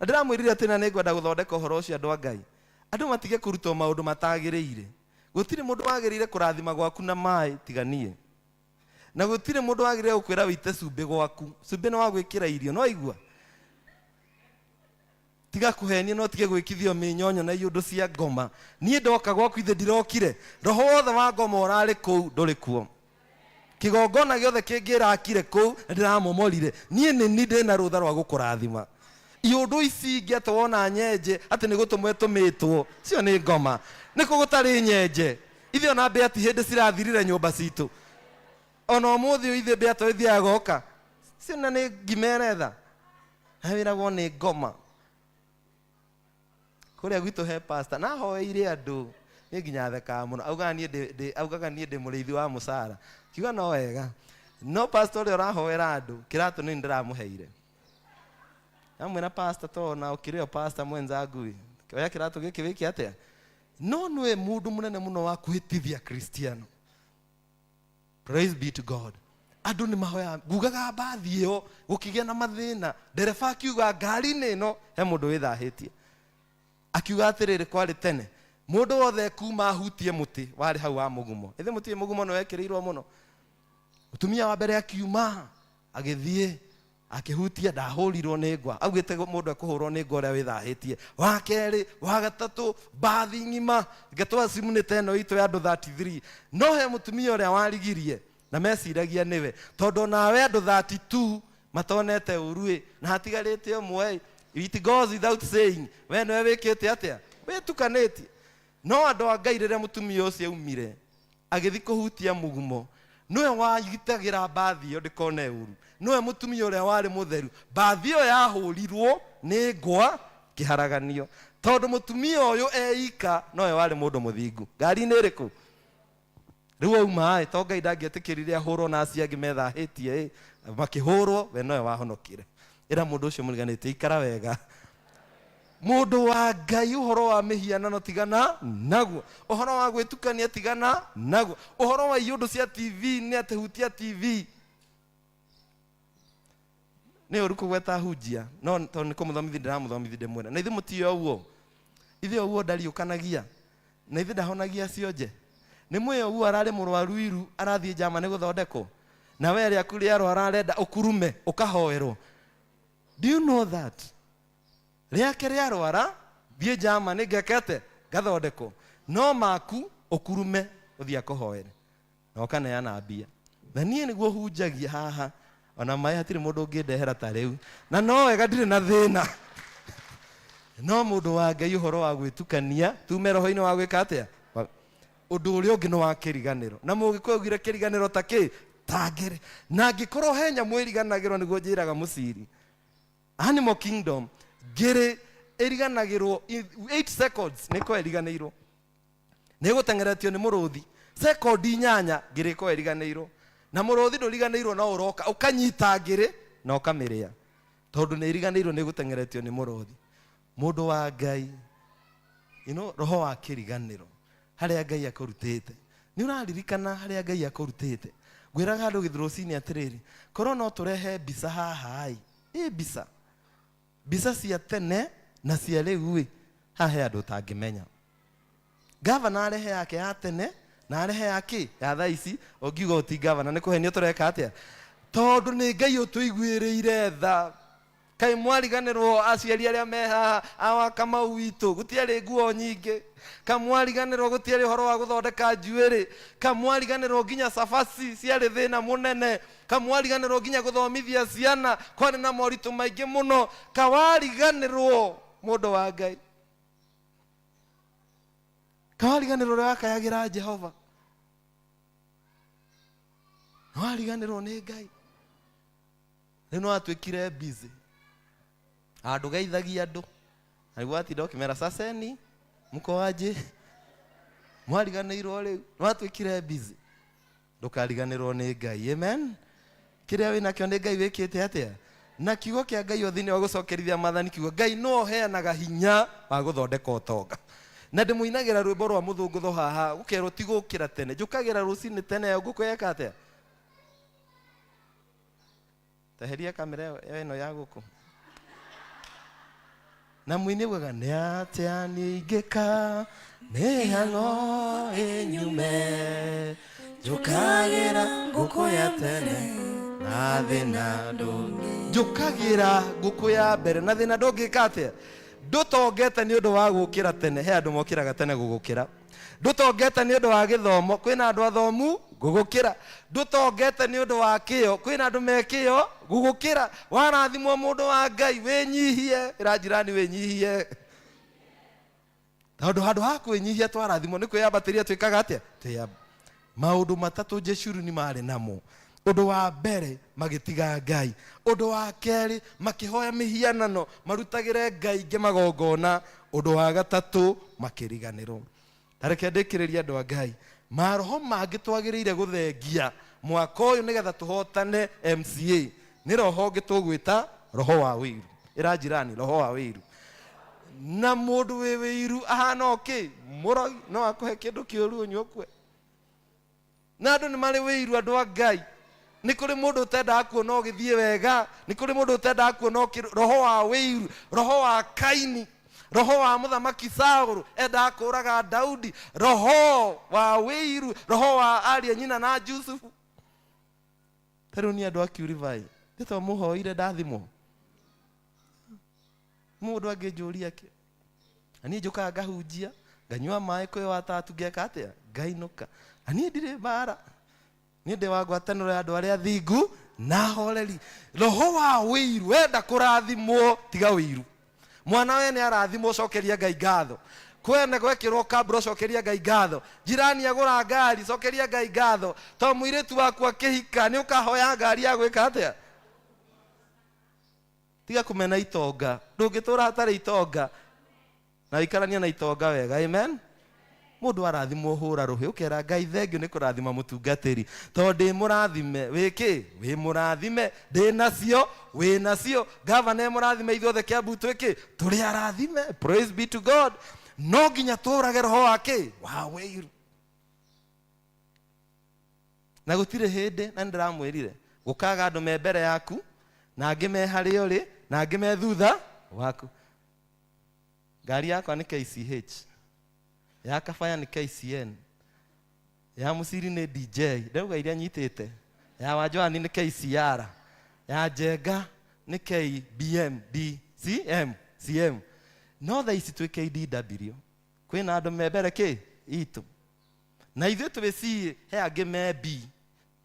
Ndiramwirire ati na nĩngwenda gũthondeka ũhoro ũcio andũ a Ngai. Andũ matige kũrutwo maũndũ matagĩrĩire. Gũtirĩ mũndũ wagĩrĩire kũrathima gwaku na maĩ tiga niĩ. Na gũtirĩ mũndũ wagĩrĩire gũkwĩra wĩite cumbĩ gwaku. Cumbĩ nĩ wa gwĩkĩra irio, no igua. Tiga kũhenia no tige gwĩkithio mĩnyonyo na iũndũ cia ngoma. Niĩ ndoka gwaku ithe ndirokire. Roho wothe wa ngoma ũrarĩ kũu ndũrĩ kuo. Kĩgongona gĩothe kĩngĩrakire kũu ndiramomorire. Niĩ nĩ ni ndĩna rũtha rwa gũkũrathima. Iũndũ ici ingĩ atĩ wona nyenje atĩ nĩ gũtũmwo tũmĩtwo. Cio nĩ ngoma. Nĩkũ gũtarĩ nyenje. Ithe ona mbĩa ti hĩndĩ cirathirire nyũmba citũ. Ona ũmũthĩ ithe mbĩa to ithiaga goka. Cio na nĩ ngimeretha. Na wĩragwo nĩ ngoma. Kũrĩa gwitũ he pastor na hoeire andũ. Nĩ nginya thekaga mũno. Augaga niĩ ndĩ mũrĩithi wa mũcara. Kiuga no wega. No pastor ũrĩa ũrahoera andũ kĩratũ nĩ ndĩramũheire. Amwĩra pastor tona ũkĩrĩo pastor mwenzangu. Oya kĩratũ gĩkĩ wĩke atĩa? No nĩwe mũndũ mũnene mũno wa kũhĩtithia Kristiano. Praise be to God. Andũ nĩ mahoya ngugaga mbathi ĩyo gũkĩgĩa na mathĩna. Ndereba akiuga ngari-inĩ ĩno he mũndũ wĩthahĩtie. Akiuga atĩrĩrĩ kwarĩ tene. Mũndũ wothe kuma ahutie mũtĩ warĩ hau wa mũgumo. Ithe mũtĩ mũgumo no wekĩrĩirwo mũno. Mũtumia wa mbere akiuma agĩthiĩ akĩhutia ndahũrirwo nĩ ngwa. Augĩte mũndũ ekũhũrwo nĩ ngwa ũrĩa wĩthahĩtie. Wa kerĩ, wa gatatũ, mbathi ng'ima. Ngatwa simu nĩ teno itũ ya andũ 33. No he mũtumia ũrĩa warigirie na meciragia nĩwe. Tondũ nawe andũ 32 matonete ũruĩ na hatigarĩte ũmwe. It goes without saying. We nĩwe wĩkĩte atĩa? Wĩtukanĩtie. No andũ a Ngai rĩrĩa mũtumia ũcio aumire agĩthiĩ kũhutia mũgumo. Nĩwe wagitagĩra mbathi ĩyo ndĩkone ũru. Nĩwe mũtumia ũrĩa warĩ mũtheru. Mbathi ĩyo yahũrirwo nĩ ngwa kĩharaganio. Tondũ mũtumia ũyũ eika nowe warĩ mũndũ mũthingu. Ngari-inĩ ĩrĩkũ? Rĩu auma to Ngai ndangĩetĩkĩrire ahũrwo na acio angĩ methahĩtie makĩhũrwo we nowe wahonokire. Ĩra mũndũ ũcio mũriganĩte ikara wega. Mũndũ wa Ngai ũhoro wa mĩhianano tigana naguo. Ũhoro wa gwĩtukania tigana naguo. Ũhoro wa iũndũ cia TV nĩ atĩ hutia TV. Nĩ ũru kũgweta hunjia. No tondũ nĩ kũmũthomithia ndĩramũthomithia ndĩmwĩra. Na ithe mũtiyo ũguo. Ithe ũguo ndariũkanagia. Na ithe ndahonagia cionje. Nĩ mwĩyo ũguo ararĩ mũrwaru iru arathiĩ njama nĩ gũthondekwo. Na we rĩa kũrĩa arwara arenda ũkurume ũkahoerwo. Do you know that? Rĩake rĩa arwara thiĩ njama nĩ ngekete gathondekwo. No maku ũkurume ũthiĩ akũhoere. Na ũkaneana mbia. Na niĩ nĩguo hunjagia haha. Ona maĩ hatirĩ mũndũ ũngĩndehera ta rĩu. Na no wega ndirĩ na thĩna. No mũndũ wa Ngai ũhoro wa gwĩtukania tume roho-inĩ wa gwĩka atĩa? Ũndũ ũrĩa ũngĩ nĩ wa kĩriganĩro. Na mũgĩkũyũ augire kĩriganĩro ta kĩ? Ta ngere. Na angĩkorwo he nyamũ ĩriganagĩrwo nĩguo njĩraga mũciri. Animal Kingdom ngere ĩriganagĩrwo 8 seconds nĩko ĩriganĩirwo. Nĩ gũtengeretio nĩ mũrũthi. Sekondi 8 ngere ĩko ĩriganĩirwo. Na mũrũthi ndũriganĩirwo no ũroka ũkanyita ngere na ũkamĩrĩa. Tondũ nĩ ĩriganĩirwo nĩ gũtengeretio nĩ mũrũthi. Mũndũ wa Ngai roho wa kĩriganĩro harĩa Ngai akũrutĩte. Nĩ ũraririkana harĩa Ngai akũrutĩte. Ngwĩraga andũ gĩthũrũci-inĩ atĩrĩrĩ, korwo no tũrehe mbica haha mbica. Mbica cia tene na cia rĩu haha he andũ ũtangĩmenya. Gavana arehe yake ya tene na arehe yake ya thaa ici ũngiuga ti gavana nĩ kũhenio tũreka atĩa? Tondũ nĩ Ngai ũtũiguĩrĩire tha. Kaĩ mwariganĩrwo aciari arĩa me haha awa Kamau witũ gũtiarĩ nguo nyingĩ. Kamwariganĩrwo gũtiarĩ ũhoro wa gũthondeka njuĩrĩ. Kamwariganĩrwo nginya cabaci ciarĩ thĩna mũnene. Kamwariganĩrwo nginya gũthomithia ciana kwarĩ na moritũ maingĩ mũno. Kawariganĩrwo mũndũ wa Ngai. Kawariganĩrwo ũrĩa wakayagĩra Jehova. Wariganĩrwo nĩ Ngai. Rĩu no atuĩkire busy. Andũ geithagia andũ. Nĩguo atinda ũkĩmera saseni mũko aje. Mwariganĩirwo rĩu. No atuĩkire busy. Ndũkariganĩrwo nĩ Ngai. Amen. Kĩrĩa wĩnakĩo nĩ Ngai wĩkĩte atĩa? Na kiugo kĩa Ngai thĩinĩ wa gũcokerithia maathani kiugo Ngai no heanaga hinya wa gũthondeka ũtonga. Na ndĩmũinagĩra rwĩmbo rwa mũthũngũtho haha gũkerwo ti gũkĩra tene. Njũkagĩra rũcinĩ tene ngũkweka atĩa? Teheria kamera ĩno ya gũkũ. na mwini bwaga nĩatĩa nĩingĩka nĩhango inyume njũkagĩra ngũkũ ya tene na thĩna ndũngĩ njũkagĩra ngũkũ ya mbere na thĩna ndũngĩka atĩa ndũtongete nĩ ũndũ wa gũkĩra tene he andũ mokĩraga tene gũgũkĩra ndũtongete nĩ ũndũ wa gĩthomo kwĩna andũ athomu gũgũkĩra ndũtongete nĩ ũndũ wa kĩyo kwĩna andũ mekĩyo gũgũkĩra warathimwo mũndũ wa Ngai wĩnyihie ĩranjirani wĩnyihie tondũ handũ ha kwĩnyihia twarathimwo nĩ kwĩyambatĩria twĩkaga atĩa twĩyamba maũndũ matatũ Jeshuru nĩ marĩ namo ũndũ wa mbere magĩtiga Ngai ũndũ wa kerĩ makĩhoya mĩhianano marutagĩre Ngai ingĩ magongona ũndũ wa gatatũ makĩriganĩrwo tareke ndĩkĩrĩria andũ a Ngai maroho mangĩ twagĩrĩire gũthengia mwaka ũyũ nĩgetha tũhotane MCA nĩ roho ũngĩ tũgwĩta roho wa wĩiru ĩranjirani roho wa wĩiru na mũndũ wĩ wĩiru ahana okĩ mũrogi no akũhe kĩndũ kĩũru ũnyũkwe na andũ nĩ marĩ wĩiru andũ a Ngai nĩ kũrĩ mũndũ ũtendaga kuona ũgĩthiĩ wega nĩ kũrĩ mũndũ ũtendaga kuona roho wa wĩiru roho wa Kaini roho wa mũthamaki Saũlũ endaga kũraga Daudi roho wa wĩiru roho wa ariũ nyina na Jusufu tarĩu nĩ andũ a Kiurivai ndĩtwa mũhoire ndathimwo mũndũ angĩnjũria kĩ ani njũkaga ngahunjia nganyua maĩ kwĩ watatu ngeka atĩa ngainũka ani ndirĩ bara nĩ ndĩ wa ngwatanĩro ya andũ arĩa athingu na horeri roho wa wĩiru wenda kũrathimwo tiga wĩiru mwana we nĩ arathimwo cokeria Ngai ngatho kwene gwekĩrwo kambũro cokeria Ngai ngatho jirani agũra ngari cokeria Ngai ngatho to mũirĩtu waku akĩhika nĩ ũkahoya ngari ya gwĩka atĩa tiga kũmena itonga ndũngĩtũra hatarĩ itonga na ikarania na itonga wega amen mũndũ arathimwo hũra rũhĩ ũkera Ngai thengio nĩ kũrathima mũtungatĩri tondũ ndĩ mũrathime wĩkĩ wĩ mũrathime ndĩ nacio wĩ nacio gavana mũrathime ithuothe Kĩambu twĩkĩ tũrĩ arathime praise be to God no nginya tũrage roho wake wa wĩiru na gũtirĩ hĩndĩ na nĩndĩramwĩrire gũkaga andũ me mbere yaku na angĩ me harĩa ũrĩ na angĩ me thutha waku ngari yakwa nĩ KCH ya kabaya nĩ KCN ya Musiri nĩ DJ ndauga iria nyitĩte ya Wanjoani nĩ KCR ya Njenga nĩ KBM DCM CM no tha ici twĩ KDW kwĩna andũ me mbere kĩ itũ na ithuĩ twĩ C he angĩ me B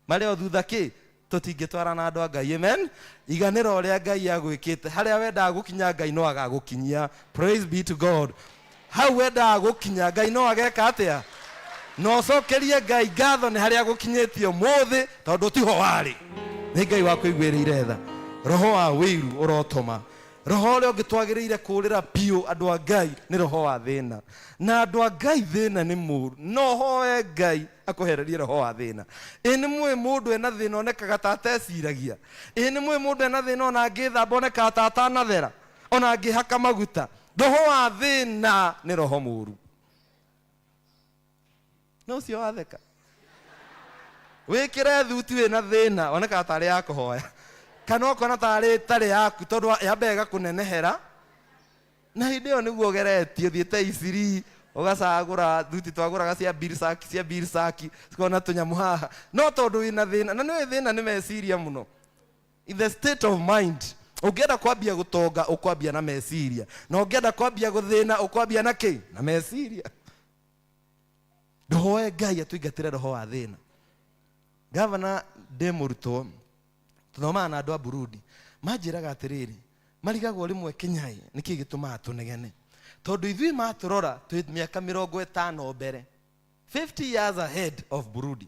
marĩ o thutha kĩ tũtingĩtwara na andũ a Ngai amen iganĩro ũrĩa Ngai agwĩkĩte harĩa wendaga gũkinya Ngai no agagũkinyia praise be to God hau wendaga gũkinya Ngai no ageka atĩa no cokerie Ngai ngatho nĩ harĩa gũkinyĩtio mũthĩ tondũ tiho warĩ nĩ Ngai wa kũiguĩrĩire tha roho wa wĩiru ũrotoma roho ũrĩa ũngĩ twagĩrĩire kũũrĩra piũ andũ a Ngai nĩ roho wa thĩna na andũ a Ngai thĩna nĩ mũru no hoe Ngai akũhererie roho wa thĩna nĩ mũĩ mũndũ ena thĩna onekaga ta ateciragia nĩ mũĩ mũndũ ena thĩna ona angĩthamba onekaga ta atanathera ona angĩhaka maguta roho wa thĩna nĩ roho mũru no ũcio watheka wĩkĩre thuti wĩna thĩna onekaga tarĩ ya kũhoya kana ũkona tarĩ tarĩ yaku tondũ yambega kũnenehera na hĩndĩ ĩyo nĩguo ũgeretie ũthiĩte Isiri ũgacagũra thuti twagũraga cia birsaki cikona tũnyamũ haha no tondũ wĩna thĩna na nĩwe thĩna nĩ meciria mũno in the state of mind ũngĩenda kwambia gũtonga ũkwambia na meciria na ũngĩenda kwambia gũthĩna ũkwambia na kĩ na meciria ndũhoe Ngai atũingatĩre roho wa thĩna gavana ndĩ mũrutwo tũthomaga na andũ a Burundi manjĩraga atĩrĩrĩ marigagwo rĩmwe Kĩnyai nĩkĩ gĩtũmaga tũnegene tondũ ithuĩ matũrora twĩ mĩaka 50 mbere 50 years ahead of Burundi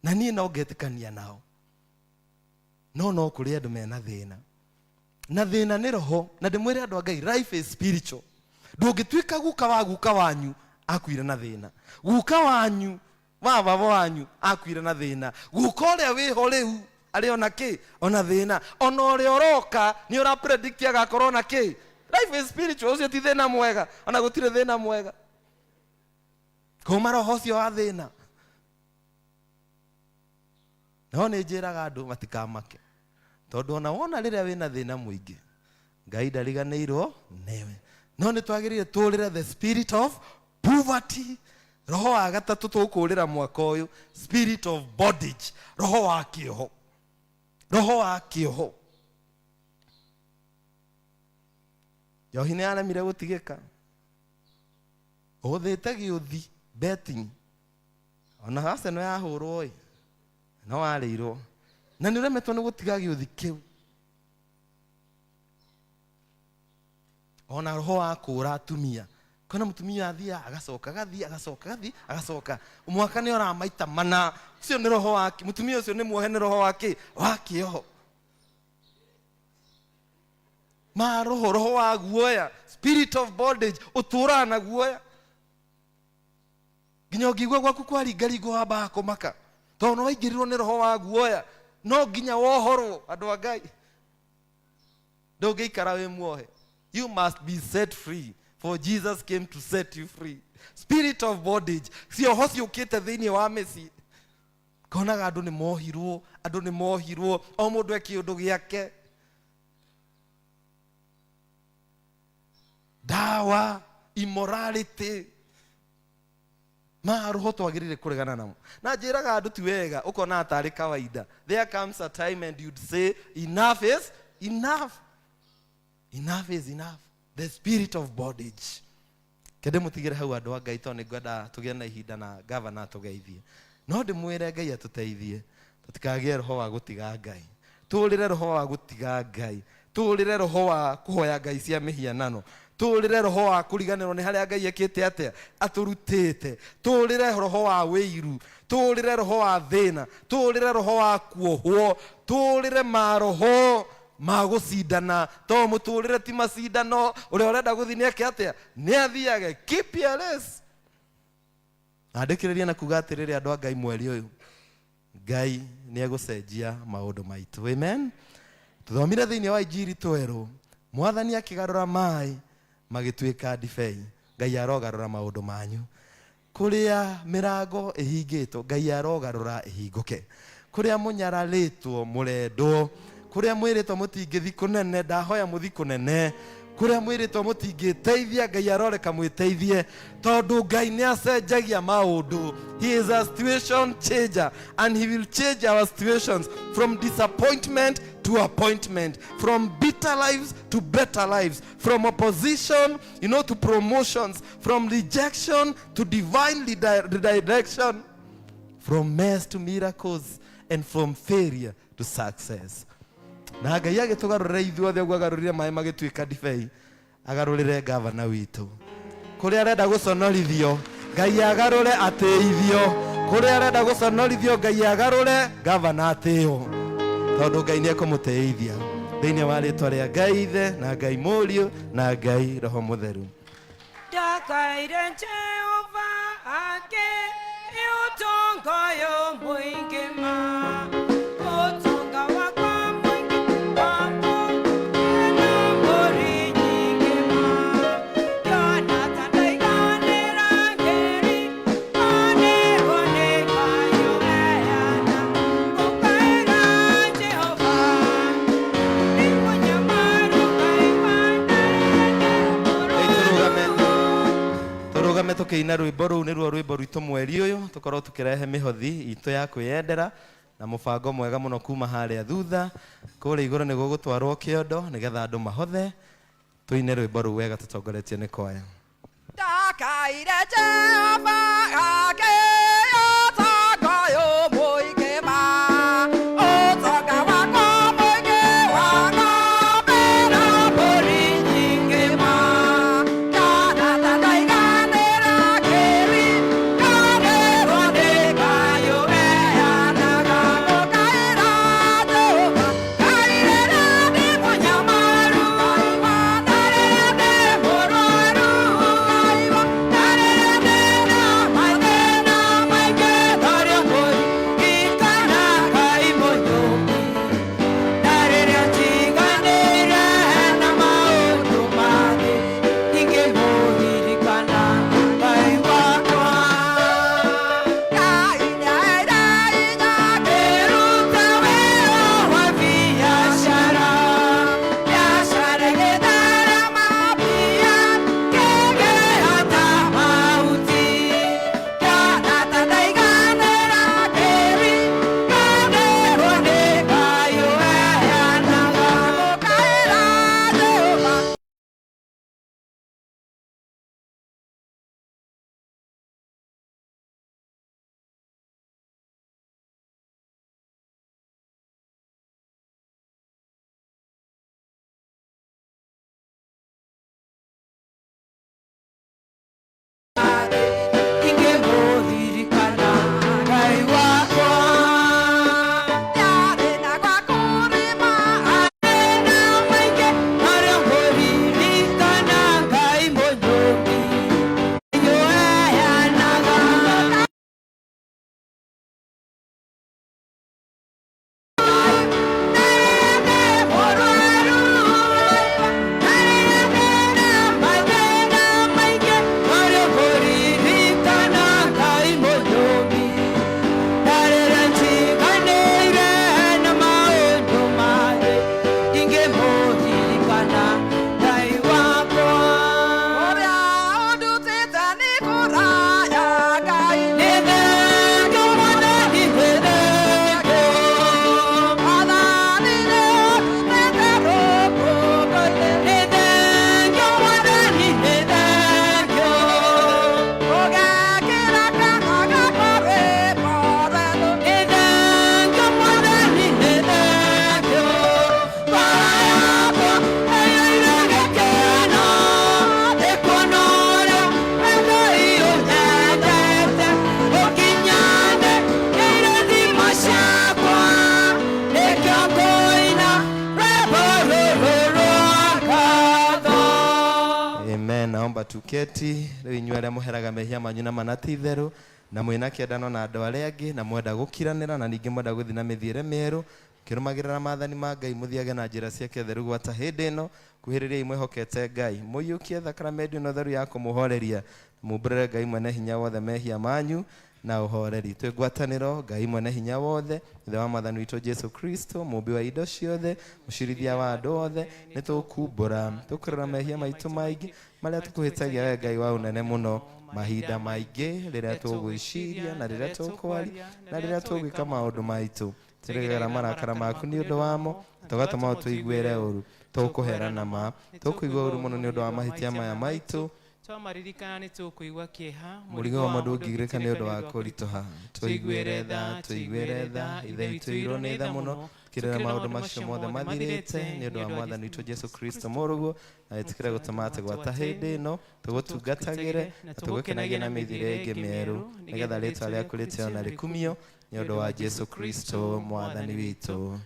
na niĩ no ngetĩkania nao no kũrĩ andũ mena thĩna na thĩna nĩ roho na ndĩmwĩre andũ a Ngai life is spiritual ndũngĩtuĩka guka wanyu akuire na thĩna guka wanyu wa baba wanyu akuire na thĩna guka ũrĩa wĩho rĩu arĩ ona kĩ ona thĩna ona ũrĩa ũroka nĩ ũra predict agakorwo na kĩ life is spiritual ũcio ti thĩna mwega ona gũtirĩ thĩna mwega kuma roho ũcio wa thĩna no nĩ njĩraga andũ matikamake tondũ ona wona rĩrĩa wĩna thĩna mũingĩ Ngai ndariganĩirwo newe no nĩ twagĩrĩire tũũrĩre the spirit of poverty. Roho wa gatatũ tũkũũrĩra mwaka ũyũ, spirit of bondage, roho wa kĩoho. Roho wa kĩoho. Njohi nĩ aremire gũtigĩka. Ũthĩte gĩũthi betting. Ona hasa no yahũrwo ĩ. No warĩirwo. Na nĩ ũremetwo nĩ gũtiga gĩũthi kĩu. Ona roho wa kũũra atumia. Kuna mũtumia athia agacoka gathi agacoka gathi agacoka. Mwaka nĩ ora maita mana. Ũcio nĩ roho wake. Mũtumia ũcio nĩ muohe nĩ roho wake. Wa kĩoho. Ma roho wa guoya. Spirit of bondage. Ũtũũraga na guoya. Nginya ũngĩigua gwaku kwaringaringo wambaga kũmaka. Tondũ waingĩrirwo nĩ roho wa guoya. No nginya wohorwo andũ a Ngai. Ndũngĩikara wĩ muohe. You must be set free. For Jesus came to set you free. Spirit of bondage. Cioho ciũkĩte thĩinĩ wa mĩciĩ. Konaga andũ nĩ mohirwo. Andũ nĩ mohirwo. O mũndũ eke ũndũ gĩake. Dawa. Immorality. Ma roho twagĩrĩire kũregana namo. Na njĩraga andũ ti wega. Ũkona atarĩ kawaida. There comes a time and you'd say enough is enough. Enough is enough. The spirit of bondage. Kende mutigire hau andũ a Ngai tondũ ngwenda tũgĩe na ihinda na governor tũgeithie. No ndĩmwĩre Ngai atũteithie. Tũtikagĩe roho wa gũtiga Ngai. Tũũrĩre roho wa gũtiga Ngai. Tũũrĩre roho wa kũhoya Ngai cia mĩhianano. Tũũrĩre roho wa kũriganĩrwo nĩ harĩa Ngai ekĩte atĩa atũrutĩte. Tũũrĩre roho wa wĩiru. Tũũrĩre roho wa thĩna. Tũũrĩre roho wa kuohwo. Tũũrĩre maroho ma gũcindana. To mũtũũrĩre ti macindano. Ũrĩa ũrenda gũthiĩ nĩ eke atĩa nĩ athiage. Keep your race. Andĩkĩrĩria na kuga atĩrĩrĩ andũ a Ngai mweri ũyũ. Ngai nĩ egũcenjia maũndũ maitũ. Amen. Tũthomire thĩinĩ wa Injili twerũ. Mwathani akĩgarũra maaĩ magĩtuĩka ndibei. Ngai arogarũra maũndũ manyu. Kũrĩa mĩrango ĩhingĩtwo Ngai arogarũra ĩhingũke. Kũrĩa mũnyararĩtwo mũrendwo. Kũrĩa mwĩrĩtwo mũtingĩthi kũnene ndahoya mũthi kũnene. Kũrĩa mwĩrĩtwo mũtingĩteithia Ngai aroreka mwĩteithie. Tondũ Ngai nĩ acenjagia maũndũ. He is a situation changer and he will change our situations from disappointment to appointment, from bitter lives to better lives, from opposition, to promotions, from rejection to divine redirection, from mess to miracles, and from failure to success. Na Ngai agĩtũgarũrĩra ithuothe ũguo agarũrire maaĩ magĩtuĩka ndibei, agarũrĩre gavana witũ. Kũrĩa arenda gũconorithio Ngai agarũre atĩithio. Kũrĩa arenda gũconorithio Ngai agarũre gavana atĩo. Tondũ Ngai nĩ ekũmũteithia. Thĩinĩ wa rĩĩtwa rĩa Ngai Ithe na Ngai Mũriũ na Ngai Roho Mũtheru. Ndakaire Jehova ake ũtongoyo mũingĩ ma. Ũtonga wakwa mũingĩ wamo ena mbũri nyingĩ ma. Jonathan ndaiganĩra ngeri onego nĩ kayo eyana. Ũkaĩra Jehova nĩ mũnyamaru Ngai wandaire Tũrũgame tũkĩina rwĩmbo rũu nĩruo rwĩmbo rwitũ mweri ũyũ. Tũkorwo tũkĩrehe mĩhothi itũ ya kwĩyendera na mũbango mwega mũno kuma harĩa thutha. Kũrĩa igũrũ nĩguo gũtwarwo kĩondo nĩgetha andũ mahothe. Tũine rwĩmbo rũu wega tũtongoretio nĩ kwaya. Ndakaire Jehova ake ũtongoyo mũingĩ ma. Ũtonga wakwa mũingĩ wa ng'ombe na mbũri nyingĩ ma. Jonathan ndaiganĩra ngeri nganĩrwo nĩ kayo eyanaga. Gũkaĩra Jehova kairĩra ndĩ mũnyamaru Ngai wandarĩra ndĩ mũrwaru Ngai wandarĩra ndĩ na mathĩna naomba tuketi rĩu inyuĩ arĩa mũheraga mehia manyu na manati itherũ na mwĩna kĩendano na andũ arĩa angĩ na mwenda gũkiranĩra na ningĩ mwenda gũthiĩ na mĩthiĩre mĩerũ kĩrũmagĩrĩra maathani ma Ngai mũthiage na njĩra ciake theru gwata hĩndĩ ĩno kuhĩrĩriai mwĩhokete Ngai mũiyũkie thakramenti ĩno theru ya kũmũhoreria mumbũrĩre Ngai mwene hinya wothe mehia manyu na ũhoreri twĩ ngwatanĩro Ngai mwene hinya wothe ithe wa mwathani witũ Jesu Kristo mũmbi wa indo ciothe mũcirithia wa andũ othe nĩ tũkumbũra tũkũrĩra mehia maitũ maingĩ marĩa tũkũhĩtagia we Ngai wa ũnene mũno mahinda maingĩ rĩrĩa tũgwĩciria na rĩrĩa tũkwaria na rĩrĩa tũgwĩka maũndũ maitũ tũrĩgera marakara maku nĩ ũndũ wamo tũgatũma tũiguĩre ũru tũkũherana ma tũkũigua ũru mũno nĩ ũndũ wa mahĩtia maya maitũ twamaririkanana nĩ tũkũigua kĩeha mũrigo wa mũndũ ũngĩgĩrĩka nĩ ũndũ wa kũritũha tũiguĩre tha ithe itũ irwo nĩ tha mũno kĩrĩra maũndũ macio mothe mathirĩte nĩ ũndũ wa mwathani witũ Jesu Kristo mũrũguo na wĩtĩkĩre gũtũma atĩ gwata hĩndĩ ĩno tũgũtungatagĩre na tũgũkenagie na mĩthiĩre ĩngĩ mĩerũ nĩgetha rĩĩtwa rĩaku rĩtĩo na rĩkumio nĩ ũndũ wa Jesu Kristo mwathani witũ.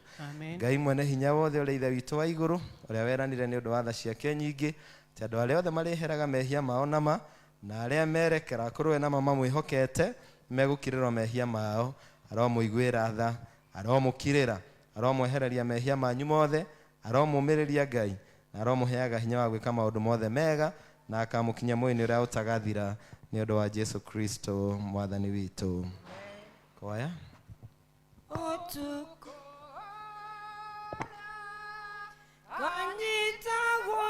Ngai mwene hinya wothe ũrĩa ithe witũ wa igũrũ ũrĩa weranire nĩ ũndũ wa tha ciake nyingĩ atĩ andũ arĩa othe marĩheraga mehia mao nama na arĩa merekera kũrũwe nama mamwĩhokete megũkirĩrwo mehia mao aromũiguĩra tha aromũkirĩra aromwehereria mehia manyu mothe aromũmĩrĩria Ngai na aromũheaga hinya wa gwĩka maũndũ mothe mega na akamũkinya muoyo-inĩ ũrĩa ũtagathira nĩ ũndũ wa Jesu Kristo mwathani witũ. Kwaya kanyitagwo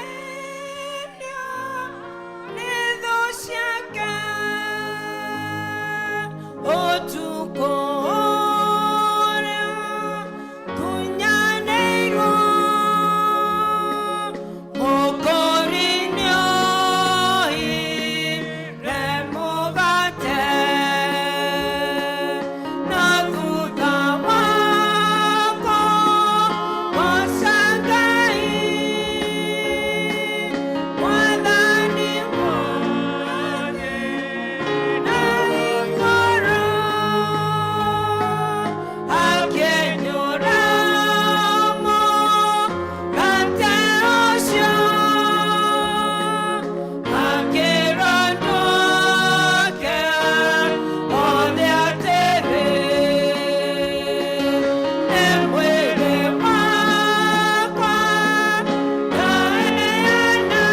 nĩgwagathĩnio nĩ thũ ciake ũtukũ ũrĩa kunyanĩirwo mũkũri-inĩ ũhire mũgate na thutha wako wacangai mwathani wothe na igũrũ akĩnyũra mũgate ũcio akĩĩra andũ ake othe atĩrĩ nĩ mwĩrĩ wakwa ndaheana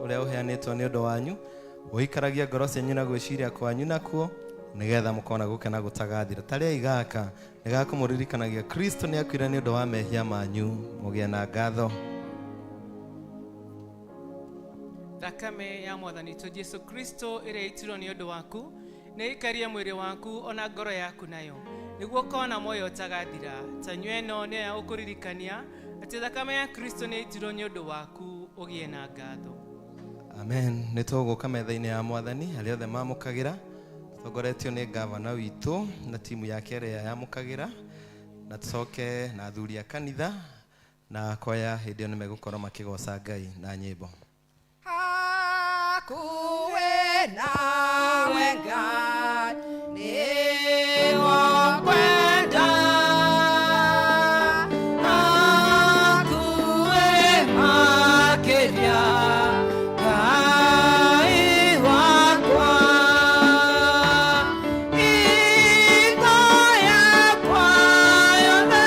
ũrĩa ũheanĩtwo nĩ ũndũ wanyu ũikaragia ngoro cianyu na gwĩciria kwanyu nakuo nigetha mukona gukena gutagathira taria igaka nigakumũririkanagia Kristo nĩ akuire nĩ ũndũ wa mehia manyu mũgĩe na ngatho. Thakame ya Mwathani witũ Jesu Kristo ĩrĩa yaitirwo nĩ ũndũ waku nĩ ĩkarie mwĩrĩ waku ona ngoro yaku nayo nĩguo kona moyo ũtagathira. Ta nyua ĩno nĩyo ya gũkũririkania atĩ thakame ya Kristo nĩ yaitirwo nĩ ũndũ waku ũgĩe na ngatho. Amen. Nĩtũgũka metha-inĩ ya Mwathani arĩa othe mamũkagĩra tongoretio nĩ gavana witũ na timu yake ĩrĩa yamũkagĩra, na tũcoke na athuri a kanitha na kwaya hĩndĩ ĩyo nĩmegũkorwo makĩgoca Ngai na nyĩmbo. Hakuwe nawe Ngai nĩho kwenda, hakuwe makĩria Ngai wakwa, iko yakwa yothe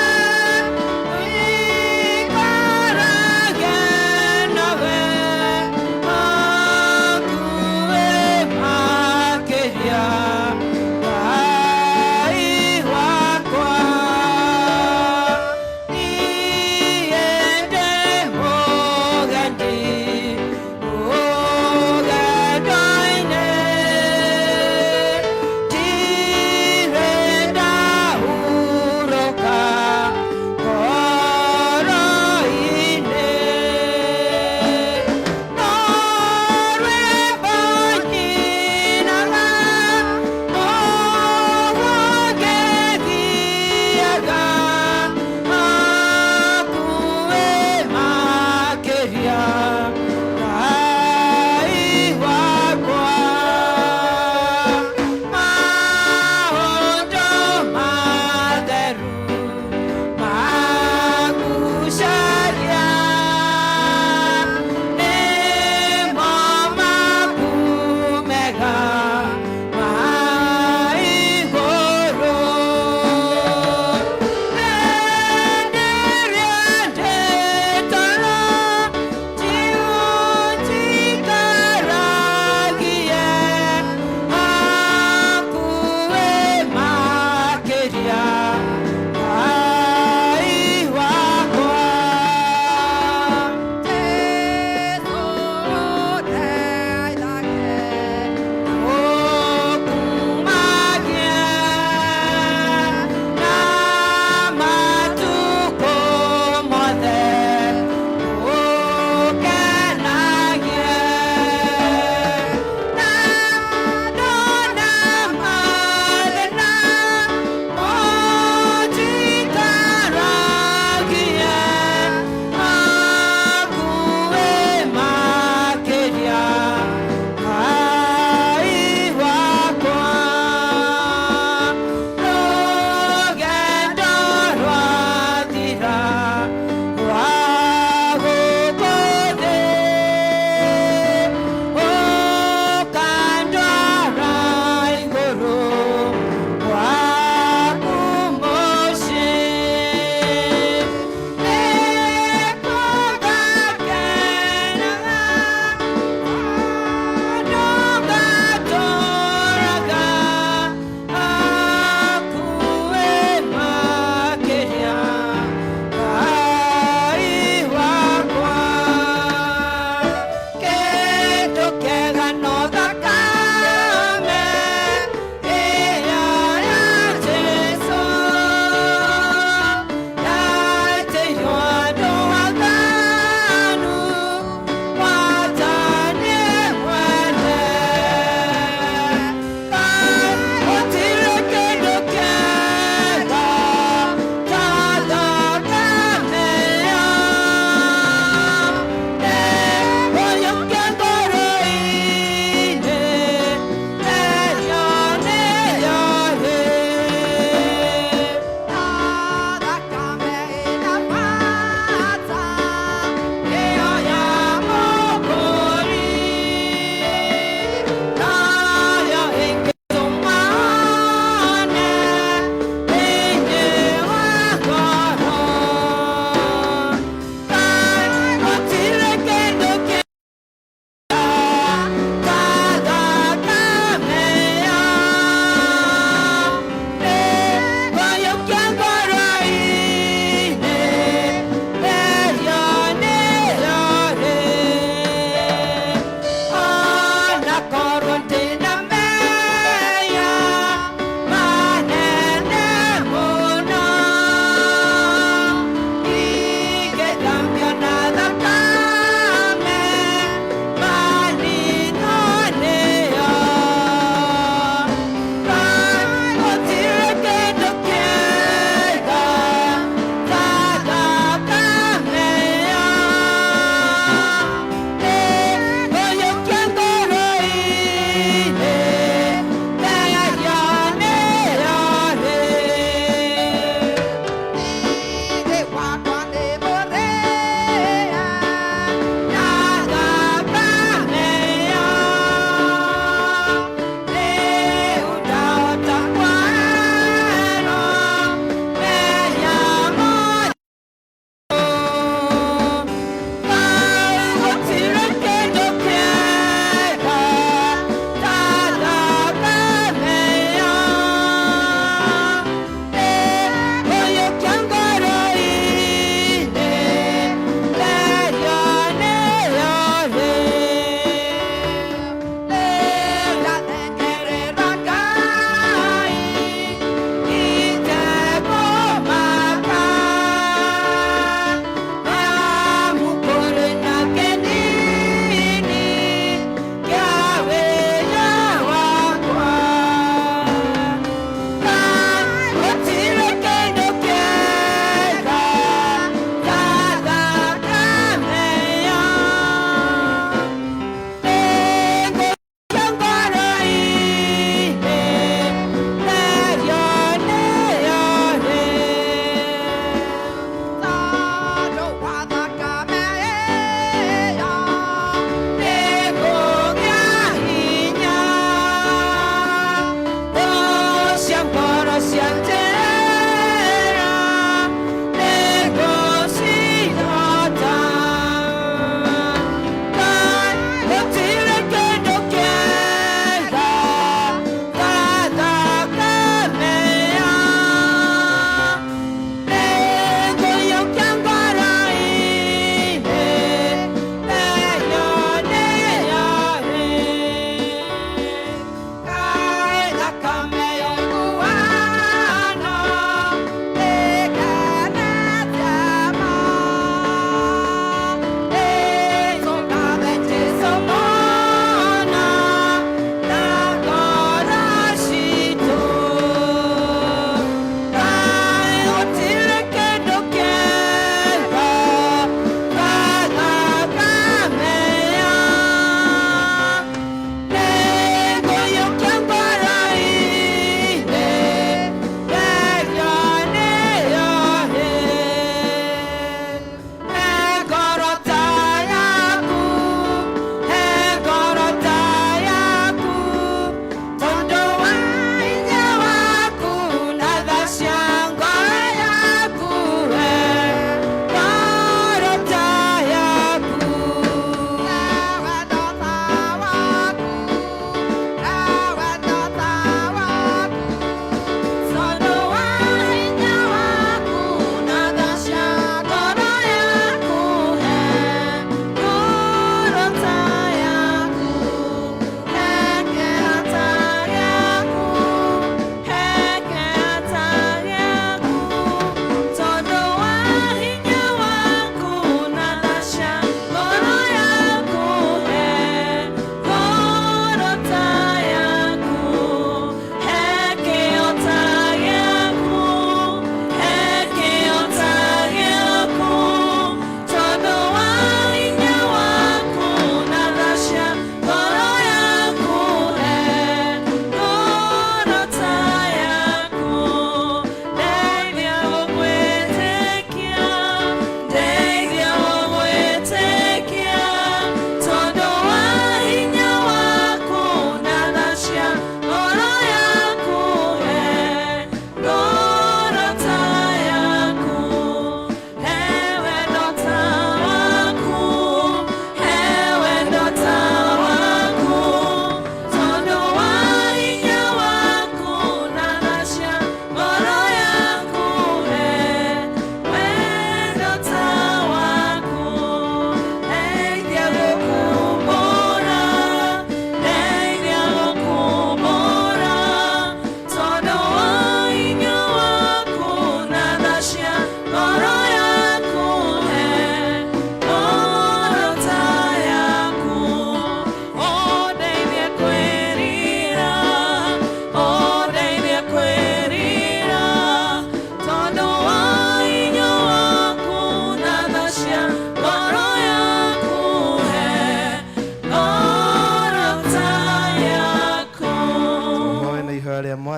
ũikarage nawe, hakuwe makĩria Ngai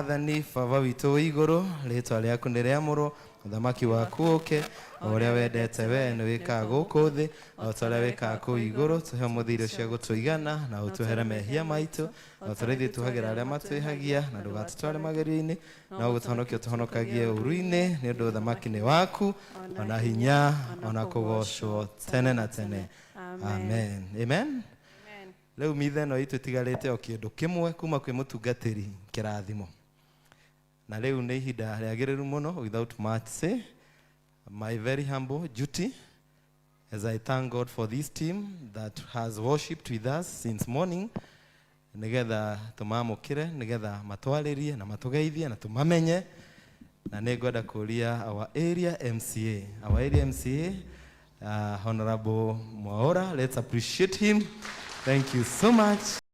mwathani baba witũ wĩ igũrũ, rĩĩtwa rĩaku nĩ rĩamũrwo, ũthamaki waku ũke, o ũrĩa wendete we nĩ wĩkaga gũkũ thĩ, o ta ũrĩa wĩkaga kũu igũrũ. Tũhe ũmũthĩ irio cia gũtũigana, na ũtwehere mehia maitũ, o ta ũrĩa ithuĩ tuhagĩra arĩa matwĩhagia, na ndũgatũtware magerio-inĩ, no gũtũhonokia ũtũhonokagie ũru-inĩ, nĩ ũndũ ũthamaki nĩ waku, ona hinya, ona kũgocwo tene na tene. Amen. Amen. Rĩu mitha ĩno itũ ĩtigarĩte o kĩndũ kĩmwe kuma kwĩ mũtungatĩri kĩrathimo. Na rĩu nĩ ihinda rĩagĩrĩru mũno, without much say, my very humble duty as I thank God for this team that has worshipped with us since morning, nĩgetha tũmamũkĩre, nĩgetha matwarĩrie na matũgeithie na tũmamenye. Na nĩ ngwenda kũria our area MCA, Honorable Mwaura. Let's appreciate him. Thank you so much.